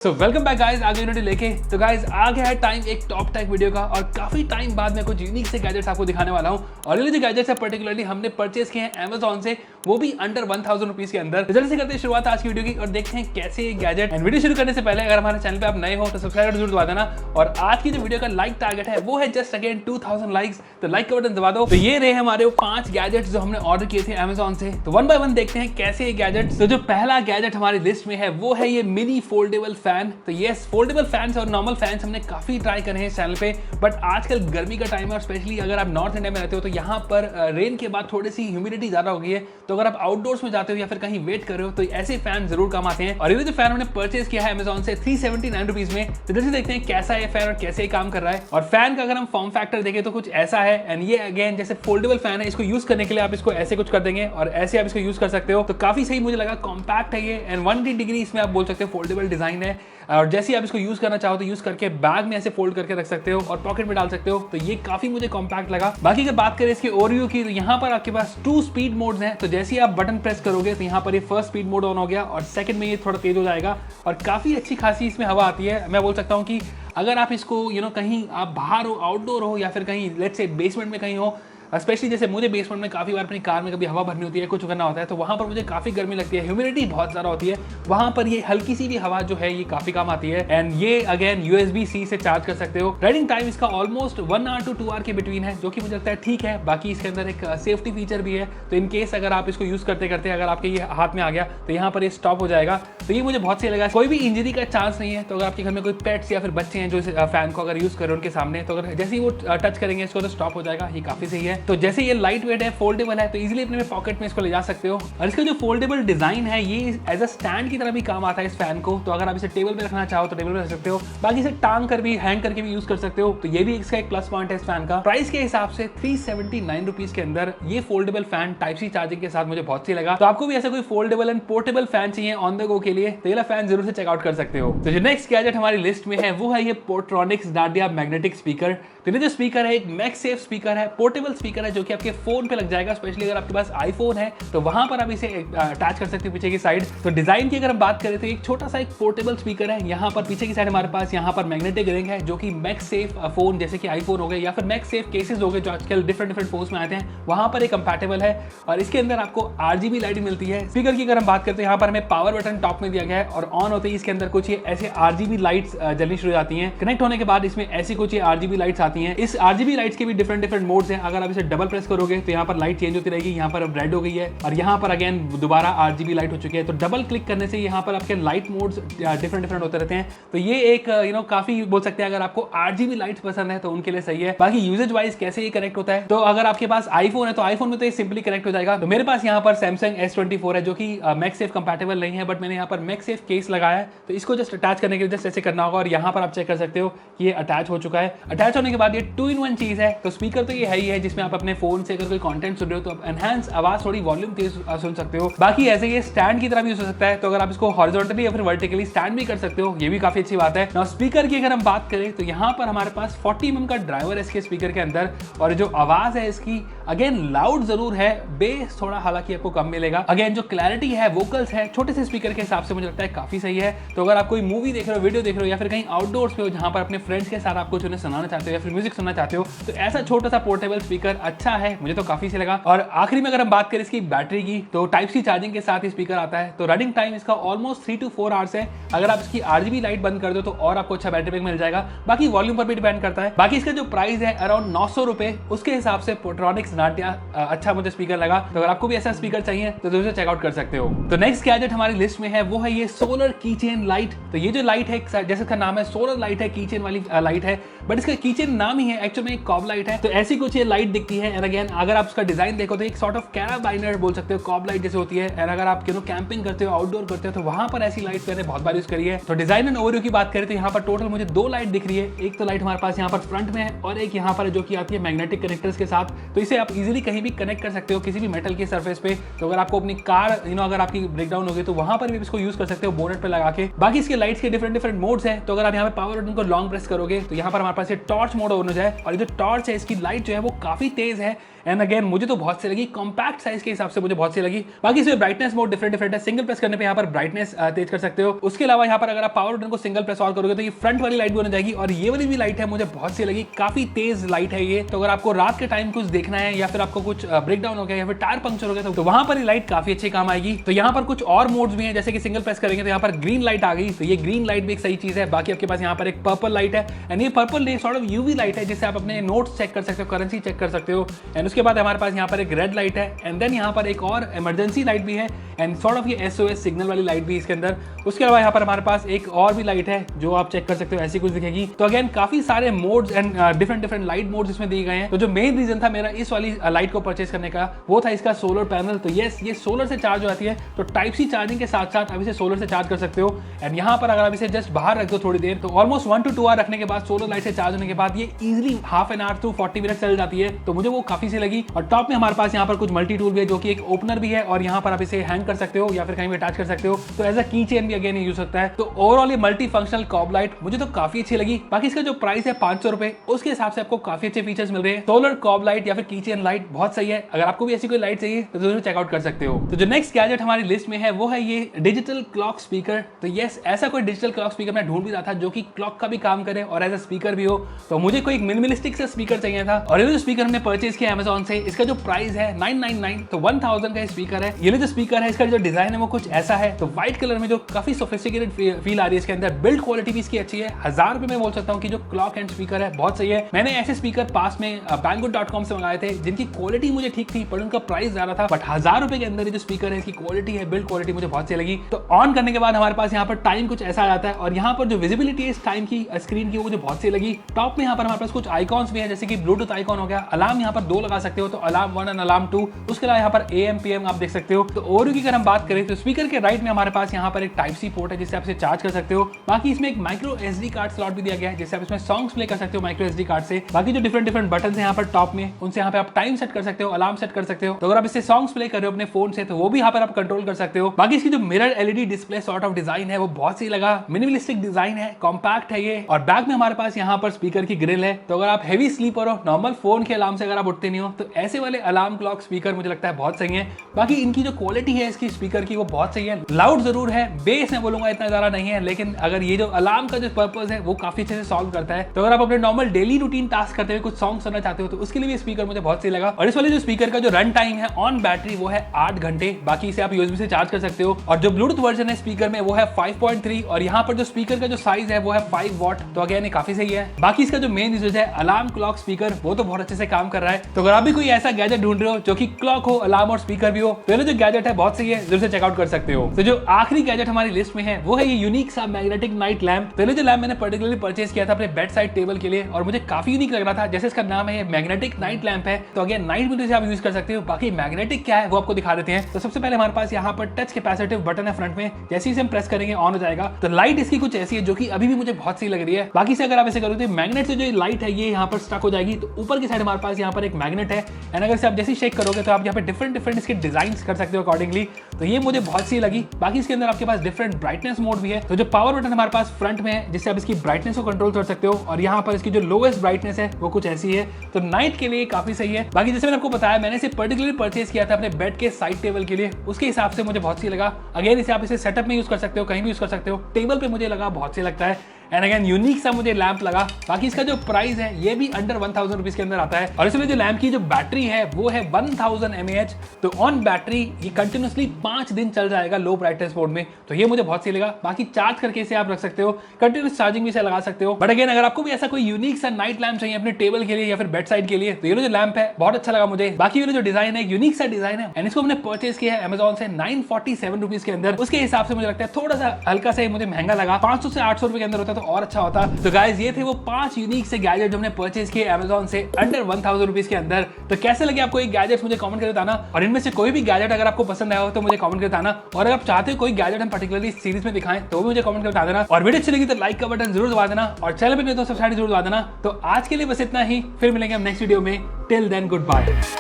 So welcome back guys, आगे unity लेके। तो गाइस आ गया है टाइम एक टॉप टेक वीडियो का और काफी टाइम बाद मैं कुछ यूनिक से गैजेट्स आपको दिखाने वाला हूं। और ये जो गैजेट्स है पर्टिकुलरली हमने परचेस किए हैं Amazon से, वो भी अंडर 1000 रुपीज के अंदर। तो जल्दी से करते हैं शुरुआत आज की वीडियो की और देखते हैं कैसे ये गैजेट। एंड वीडियो शुरू करने से पहले अगर हमारे चैनल पे आप नए हो तो सब्सक्राइब जरूर दबा देना। और आज की जो वीडियो का लाइक टारगेट है वो है जस्ट अगेन 2000 लाइक्स, तो लाइक का बटन दबा दो। तो ये रहे हमारे वो 5 गैजेट्स जो हमने ऑर्डर किए थे Amazon से। तो वन बाय वन देखते हैं कैसे ये गैजेट्स। तो जो पहला गैजेट हमारी लिस्ट में है वो है ये मिनी फोल्डेबल फैन। तो ये फोल्डेबल फैंस और नॉर्मल फैंस हमने काफी ट्राई करे हैं इस चैनल पे, बट आजकल गर्मी का टाइम है और स्पेशली अगर आप नॉर्थ इंडिया में रहते हो तो यहाँ पर रेन के बाद थोड़ी सी ह्यूमिडिटी ज्यादा हो गई है। तो अगर आप आउटडोर्स में जाते हो या फिर कहीं वेट कर रहे हो तो ऐसे फैन जरूर काम आते हैं। और ये जो फैन हमने परचेज किया है Amazon से 379 रुपीज में। तो जैसे देखते हैं कैसा है फैन और कैसे काम कर रहा है। और फैन का अगर हम फॉर्म फैक्टर देखें तो कुछ ऐसा है। एंड ये अगेन जैसे फोल्डेबल फैन है, इसको यूज करने के लिए आप इसको ऐसे कुछ कर देंगे और ऐसे आप इसको यूज कर सकते हो। तो काफी सही मुझे लगा, कॉम्पैक्ट है ये एंड 180 डिग्री इसमें आप बोल सकते हो फोल्डेबल डिजाइन है। और जैसे आप इसको यूज करना चाहो तो यूज करके बैग में ऐसे फोल्ड करके रख सकते हो और पॉकेट में डाल सकते हो। तो ये काफी मुझे कॉम्पैक्ट लगा। बाकी अगर बात करें इसके ओवरव्यू की, तो यहाँ पर आपके पास 2 स्पीड मोड्स हैं। तो जैसे ही आप बटन प्रेस करोगे तो यहाँ पर ये फर्स्ट स्पीड मोड ऑन हो गया और सेकंड में ये थोड़ा तेज हो जाएगा और काफी अच्छी खासी इसमें हवा आती है। मैं बोल सकता हूँ कि अगर आप इसको कहीं आप बाहर हो, आउटडोर हो या फिर कहीं लेट्स से बेसमेंट में कहीं हो, स्पेशली जैसे मुझे बेसमेंट में काफ़ी बार अपनी कार में कभी हवा भरनी होती है, कुछ करना होता है, तो वहाँ पर मुझे काफ़ी गर्मी लगती है, ह्यूमिडिटी बहुत ज़्यादा होती है। वहाँ पर ये हल्की सी भी हवा जो है ये काफ़ी काम आती है। एंड ये अगेन USB-C से चार्ज कर सकते हो। राइडिंग टाइम इसका ऑलमोस्ट 1 आवर टू 2 आवर के बिटवीन है, जो कि मुझे लगता है ठीक है। बाकी इसके अंदर एक सेफ्टी फीचर भी है, तो इन केस अगर आप इसको यूज़ करते करते अगर आपके ये हाथ में आ गया तो यहाँ पर ये स्टॉप हो जाएगा। तो ये मुझे बहुत सही लगा। कोई भी इंजरी का चांस नहीं है। तो अगर आपके घर में कोई पेट्स या फिर बच्चे हैं जो इस फैन को अगर यूज़ करें उनके सामने, तो अगर जैसे ही वो टच करेंगे इसको तो स्टॉप हो जाएगा। ये काफ़ी सही है। तो जैसे ये लाइट वेट है, फोल्डेबल है, तो इजीली अपने पॉकेट में इसको ले जा सकते हो। और इसका जो फोल्डेबल डिजाइन है ये एज अ स्टैंड की तरह भी काम आता है इस फैन को। तो अगर आप इसे टेबल पे रखना चाहो तो टेबल पे रख सकते हो, बाकी इसे टांग कर भी, हैंग करके भी यूज कर सकते हो। तो ये भी इसका एक प्लस पॉइंट है इस फैन का। प्राइस के हिसाब से 379 रुपीज के अंदर ये foldable fan type C charging के साथ मुझे बहुत सही लगा। तो आपको भी ऐसा कोई फोल्डेबल एंड पोर्टेबल फैन चाहिए ऑन द गो के लिए तो ये फैन जरूर से चेकआउट कर सकते हो। तो जो नेक्स्ट गैजेट हमारी लिस्ट में है वो है ये पोर्ट्रॉनिक्स डार्डिया मैग्नेटिक स्पीकर। तो ये जो स्पीकर है एक मैगसेफ स्पीकर है, पोर्टेबल स्पीकर है जो कि आपके फोन पे लग जाएगा। स्पेशली अगर आपके पास आईफोन है तो वहां पर आप इसे अटैच कर सकते हो पीछे की साइड। तो डिजाइन की अगर हम बात करें तो एक छोटा सा एक पोर्टेबल स्पीकर है। यहाँ पर पीछे की साइड हमारे पास यहाँ पर मैग्नेटिक रिंग है जो कि मैगसेफ फोन जैसे कि आईफोन हो गए या फिर मैगसेफ केसेस हो गए जो आजकल डिफरेंट फोन्स में आते हैं, वहां पर एक कंपैटिबल है। और इसके अंदर आपको RGB लाइट मिलती है। स्पीकर की अगर हम बात करते हैं यहाँ पर हमें पावर बटन टॉप में दिया गया है और ऑन होते ही इसके अंदर कुछ ये ऐसे RGB लाइट्स जलनी शुरू हो जाती हैं। कनेक्ट होने के बाद इसमें ऐसी कुछ ये RGB लाइट्स आती हैं। इस RGB लाइट्स के भी डिफरेंट मोड्स हैं। अगर आप इसे डबल प्रेस करोगे तो यहाँ पर लाइट चेंज होती रहेगी। यहाँ पर अब रेड हो गई है और यहाँ पर अगेन दोबारा RGB लाइट हो चुकी है। तो डबल क्लिक करने से यहाँ पर आपके लाइट मोड्स डिफरेंट होते रहते हैं। तो ये एक काफी बोल सकते हैं अगर आपको RGB लाइट्स पसंद है तो उनके लिए सही है। बाकी यूजेज वाइज कैसे ये कनेक्ट होता है, तो अगर आपके पास आईफोन है तो आईफोन में तो ये सिंपली कनेक्ट हो जाएगा। तो मेरे पास यहाँ पर Samsung S24 है जो कि मैगसेफ कंपैटिबल नहीं है, बट मैंने यहाँ पर मैगसेफ केस लगाया है। तो इसको जस्ट अटैच करने के लिए जस्ट ऐसे करना होगा और यहाँ पर आप चेक कर सकते हो कि ये अटैच हो चुका है। अटैच होने के बाद ये 2-in-1 चीज है। तो स्पीकर तो ये है ही है जिसमें आप अपने फोन से अगर कोई कंटेंट सुन रहे हो तो आप एनहांस आवाज थोड़ी वॉल्यूम तेज सुन सकते हो। बाकी ऐसे ये स्टैंड की तरह भी हो सकता है। तो अगर आप इसको हॉरिजॉन्टली या फिर वर्टिकली स्टैंड भी कर सकते हो, ये भी काफी अच्छी बात है। नाउ स्पीकर की अगर हम बात करें तो यहाँ पर हमारे पास 40 mm का ड्राइवर है इसके स्पीकर के अंदर। और जो आवाज है इसकी अगेन लाउड जरूर है, बेस थोड़ा हालांकि आपको कम मिलेगा। अगेन जो क्लैरिटी है, वोकल्स है, छोटे से स्पीकर के हिसाब से मुझे लगता है काफी सही है। तो अगर आप कोई मूवी देख रहे हो, वीडियो देख रहे हो या फिर कहीं आउटडोर्स पे हो जहां पर अपने फ्रेंड्स के साथ आप कुछ उन्हें सुनाना चाहते हो या फिर म्यूजिक सुनना चाहते हो, तो ऐसा छोटा सा पोर्टेबल स्पीकर अच्छा है, मुझे तो काफी सही लगा। और आखिरी में अगर हम बात करें इसकी बैटरी की, तो टाइप सी चार्जिंग के साथ ही स्पीकर आता है। तो रनिंग टाइम इसका ऑलमोस्ट 3 to 4 आवर्स है। अगर आप इसकी RGB लाइट बंद कर दो तो और आपको अच्छा बैटरी बैक मिल जाएगा। बाकी वॉल्यूम पर भी डिपेंड करता है। बाकी इसका जो प्राइस है अराउंड 900 रुपए, उसके हिसाब से पोर्ट्रॉनिक्स डार्डिया अच्छा मुझे स्पीकर लगा। तो अगर आपको भी ऐसा स्पीकर चाहिए तो दोस्तों चेकआउट कर सकते हो। तो नेक्स्ट गैजेट हमारी लिस्ट में है वो है ये सोलर कीचेन लाइट। तो ये जो लाइट है जैसे इसका नाम है सोलर लाइट है, कीचेन वाली लाइट है, बट इसका कीचेन नाम ही है, एक्चुअली में एक कॉब लाइट है। तो ऐसी कुछ ये लाइट दिखती है। एंड अगेन अगर आप इसका डिजाइन देखो तो एक सॉर्ट ऑफ कैराबाइनर बोल सकते हो, कॉब लाइट जैसे होती है। एंड अगर आप कैंपिंग करते हो, आउटडोर करते हो तो वहां पर ऐसी लाइट मैंने बहुत बार यूज करी है। तो डिजाइन एंड ओवरव्यू की बात करें तो यहाँ पर टोटल मुझे 2 लाइट दिख रही है। एक तो लाइट हमारे पास यहाँ पर फ्रंट में है और एक यहाँ पर जो कि आती है मैग्नेटिक कनेक्टर्स के साथ। तो इसे आप आप इजीली कहीं भी कनेक्ट कर सकते हो किसी भी मेटल के सरफेस पे। तो अगर आपको अपनी कार अगर आपकी ब्रेकडाउन हो गई तो वहां पर भी इसको यूज कर सकते हो बोनेट पे लगा के। बाकी इसके लाइट्स के डिफरेंट मोड्स हैं। तो अगर आप यहाँ पे पावर बटन को लॉन्ग प्रेस करोगे तो यहाँ पर हमारे पास ये टॉर्च मोड ऑन हो जाए, और ये जो टॉर्च है इसकी लाइट जो है वो काफी तेज है। एंड अगेन मुझे तो बहुत सी लगी, कॉम्पैक्ट साइज के हिसाब से मुझे बहुत सी लगी। बाकी इसमें ब्राइटनेस मोड डिफरेंट है, सिंगल प्रेस करने पे यहाँ पर ब्राइटनेस तेज कर सकते हो। उसके अलावा यहाँ पर अगर आप पावर बटन को सिंगल प्रेस ऑन करोगे तो ये फ्रंट वाली लाइट भी बन जाएगी, और ये वाली भी लाइट है मुझे बहुत सी लगी, काफी तेज लाइट है ये। तो अगर आपको रात के टाइम कुछ देखना है या फिर आपको कुछ ब्रेकडाउन हो गया या फिर टायर पंक्चर हो गया तो वहां पर ये लाइट काफी अच्छी काम आएगी। तो यहाँ पर कुछ और मोड्स भी हैं, जैसे कि सिंगल प्रेस करेंगे तो यहाँ पर ग्रीन लाइट आ गई, तो ये ग्रीन लाइट भी एक सही चीज है। बाकी आपके पास यहाँ पर एक पर्पल लाइट है, एंड ये purple sort of UV light है जिससे आप अपने नोट्स चेक कर सकते हो, करेंसी चेक कर सकते हो। एंड उसके बाद हमारे पास यहाँ पर एक रेड लाइट है, एंड देन यहाँ पर एक और इमरजेंसी लाइट भी है, एंड सॉर्ट ऑफ ये SOS सिग्नल वाली लाइट भी इसके अंदर। उसके अलावा यहाँ पर हमारे पास एक और भी लाइट है जो आप चेक कर सकते हो, ऐसी कुछ दिखेगी। तो अगेन काफी सारे modes and different light modes इसमें दिए गए हैं। तो जो मेन रीजन था मेरा इस वाली लाइट को परचेज करने का वो था इसका सोलर पैनल। तो यस, ये सोलर से चार्ज हो जाती है, तो टाइप सी चार्जिंग के साथ साथ आप इसे सोलर से चार्ज कर सकते हो। एंड यहाँ पर अगर आप इसे जस्ट बाहर रख दो थोड़ी देर, तो ऑलमोस्ट 1 to 2 आवर रखने के बाद सोलर लाइट से चार्ज होने के बाद ये easily half an hour to 40 minute चल जाती है। तो मुझे वो काफी सी लगी। और टॉप में हमारे पास यहाँ पर कुछ मल्टी टूल भी है, जो कि एक ओपनर भी है, और यहाँ पर आप इसे हैंग कर सकते हो या फिर कहीं भी अटैच कर सकते हो। तो एज अ की चेन भी अगेन यूज सकता है। तो ओवरऑल ये मल्टी फंक्शनल कॉब लाइट मुझे तो काफी अच्छी लगी। बाकी इसका जो प्राइस है 500 रुपए, उसके हिसाब से आपको काफी अच्छे फीचर्स मिल रहे हैं। सोलर कॉब लाइट या फिर की चेन लाइट बहुत सही है। अगर आपको भी ऐसी कोई लाइट चाहिए तो जरूर चेकआउट कर सकते हो। तो जो नेक्स्ट गैजेट हमारी लिस्ट में है वो है ये डिजिटल क्लॉक स्पीकर। तो यस, ऐसा कोई डिजिटल क्लॉक स्पीकर मैं ढूंढ भी रहा था जो कि क्लॉक का भी काम करे और एज अ स्पीकर भी हो। तो मुझे कोई मिनिमलिस्टिक सा स्पीकर चाहिए था, और ये जो स्पीकर हमने परचेज किया Amazon से, इसका जो प्राइस है 999, तो 1000 का स्पीकर है। ये जो स्पीकर है इसका जो डिजाइन है वो कुछ ऐसा है। तो व्हाइट कलर में जो काफी सोफिस्टिकेटेड फील आ रही है इसके अंदर, बिल्ड क्वालिटी भी इसकी अच्छी है। 1000 रुपए में बोल सकता हूँ कि जो क्लॉक एंड स्पीकर है बहुत सही है। मैंने ऐसे स्पीकर पास में banggood.com से मंगाए थे जिनकी क्वालिटी मुझे ठीक थी, पर उनका प्राइस ज्यादा था। बट 1000 रुपए के अंदर ये जो स्पीकर है इसकी क्वालिटी है, बिल्ड क्वालिटी मुझे बहुत सही लगी। तो ऑन करने के बाद हमारे पास यहाँ पर टाइम कुछ ऐसा आ जाता है, और यहाँ पर जो विजिबिलिटी है इस टाइम की स्क्रीन की वो मुझे बहुत सही लगी। टॉप में यहाँ पर हमारे पास कुछ आइकॉन्स भी है, जैसे कि ब्लूटूथ आइकॉन हो गया, अलार्म यहाँ पर 2 लगा सकते हो, तो अलार्म 1 एंड अलार्म 2। उसके अलावा यहाँ पर AM PM आप देख सकते हो। तो ओवरव्यू की अगर हम बात करें तो स्पीकर के राइट में हमारे पास यहाँ पर एक टाइप सी पोर्ट है जिससे आप इसे चार्ज कर सकते हो। बाकी इसमें एक माइक्रो SD कार्ड स्लॉट भी दिया गया है जिससे आप इसमें सॉन्ग्स प्ले कर सकते हो माइक्रो SD कार्ड से। बाकी जो डिफरेंट बटन है यहाँ पर टॉप में, उनसे यहाँ पे आप टाइम सेट कर सकते हो, अलार्म सेट कर सकते हो। तो अगर आप इससे सॉन्ग्स प्ले कर रहे हो अपने फोन से तो वो भी यहाँ पर आप कंट्रोल कर सकते हो। बाकी इसकी जो mirror LED display sort of design है वो बहुत सही लगा, मिनिमलिस्टिक डिजाइन है, कॉम्पैक्ट है ये। और बैक में हमारे पास यहाँ पर स्पीकर की ग्रिल है। तो अगर आप हेवी स्लीपर हो, नॉर्मल फोन के अलार्म से अगर आप उठते नहीं हो, तो ऐसे वाले अलार्म क्लॉक स्पीकर मुझे लगता है बहुत सही है। बाकी इनकी जो क्वालिटी है इसकी स्पीकर की वो बहुत सही है। लाउड जरूर है, बेस मैं बोलूंगा इतना ज्यादा नहीं है, लेकिन अगर ये जो अलार्म का जो पर्पस है वो काफी अच्छे से सॉल्व करता है। तो अगर आप अपने नॉर्मल डेली रूटीन टास्क करते हुए कुछ सॉन्ग सुनना चाहते हो तो उसके लिए भी स्पीकर मुझे बहुत सही लगा। और इस वाले जो स्पीकर का जो रन टाइम है ऑन बैटरी वो है 8 घंटे। बाकी इसे आप USB से चार्ज कर सकते हो। और जो ब्लूटूथ वर्जन है स्पीकर में वो है 5.3, और यहाँ पर जो स्पीकर का जो साइज है वो है 5 वॉट। तो अगेन ये काफी सही है। बाकी इसका जो मेन यूजेज है अलार्म क्लॉक स्पीकर, वो तो बहुत अच्छे से काम कर रहा है। तो अगर आप भी कोई ऐसा गैजेट ढूंढ रहे हो जो कि क्लॉक हो, अलार्म और स्पीकर भी हो, तो ये जो गैजेट है बहुत सही है, जरूर से चेकआउट कर सकते हो। तो जो आखिरी गैजेट हमारी लिस्ट में है वो है ये यूनिक सा मैग्नेटिक नाइट लैम्प। पहले जो लैम्प मैंने पर्टिकुलरली परचेज किया था अपने बेड साइड टेबल के लिए, और मुझे काफी यूनिक लग रहा था। जैसे इसका नाम है ये मैग्नेटिक नाइट लैम्प है, तो अगेन नाइट में इसे आप यूज कर सकते हो। बाकी मैग्नेटिक क्या है वो आपको दिखा देते हैं। तो सबसे पहले हमारे पास यहाँ पर टच कैपेसिटिव बटन है फ्रंट में, जैसे ही हम प्रेस करेंगे ऑन हो जाएगा। तो लाइट इसकी कुछ ऐसी है जो कि अभी भी मुझे बहुत सही लग रही है। बाकी से अगर आप ऐसे करोगे तो मैग्नेट से जो लाइट है ये यहाँ पर स्टक हो जाएगी। तो ऊपर की साइड हमारे पास यहाँ पर एक मैग्नेट है, एंड अगर से आप जैसे शेक करोगे तो आप यहाँ पे डिफरेंट इसके डिजाइन कर सकते हो अकॉर्डिंगली। तो ये मुझे बहुत सी लगी। बाकी इसके अंदर आपके पास डिफरेंट ब्राइटनेस मोड भी है। तो जो पावर बटन हमारे पास फ्रंट में है जिससे आप इसकी ब्राइटनेस को कंट्रोल कर सकते हो, और यहाँ पर इसकी जो लोएस्ट ब्राइटनेस है वो कुछ ऐसी है। तो नाइट के लिए काफी सही है। बाकी जैसे मैंने आपको बताया मैंने इसे पर्टिकुलरली परचेज किया था अपने बेड के साइड टेबल के लिए, उसके हिसाब से मुझे बहुत सी लगा। अगेन इसे आप इसे सेटअप में यूज कर सकते हो, कहीं भी यूज कर सकते हो। टेबल पे मुझे लगा बहुत सही लगता है। एंड अगेन यूनिक सा मुझे लैंप लगा। बाकी इसका जो प्राइस है ये भी अंडर 1000 रुपीज के अंदर आता है। और इसमें जो लैंप की जो बैटरी है वो है 1000 mAh। तो ऑन बैटरी ये कंटिन्यूसली 5 दिन चल जाएगा लो ब्राइटनेस मोड में। तो ये मुझे बहुत सही लगा। बाकी चार्ज करके इसे आप रख सकते हो, कंटिन्यूस चार्जिंग भी इसे लगा सकते हो। बट अगेन अगर आपको भी ऐसा कोई यूनिक सा नाइट लैंप चाहिए अपने टेबल के लिए या फिर बेड साइड के लिए, तो ये जो लैंप है बहुत अच्छा लगा मुझे। बाकी ये जो डिजाइन है यूनिक सा डिजाइन है, एंड इसको हमने परचेज किया है Amazon से 947 रुपीज के अंदर। उसके हिसाब से मुझे लगता है थोड़ा सा हल्का सा मुझे महंगा लगा। 500 से 800 रुपए के अंदर होता तो और अच्छा होता। तो गाइस ये थे वो 5 यूनिक से गैजेट जो हमने परचेज किए Amazon से अंडर 1000 रुपीज के अंदर। तो कैसे लगे आपको ये गैजेट्स मुझे कमेंट करके बताना, और इनमें से कोई भी गैजेट अगर आपको पसंद आया हो तो मुझे कमेंट करके बताना। और अगर आप चाहते हो कोई गैजेट हम पर्टिकुलरली सीरीज में दिखाएं तो भी मुझे कमेंट करके बता देना। और वीडियो अच्छी लगी तो लाइक का बटन जरूर दबा देना, और चैनल पे नहीं तो सब्सक्राइब जरूर दबा देना। तो आज के लिए बस इतना ही, फिर मिलेंगे हम नेक्स्ट वीडियो में। Till then good bye.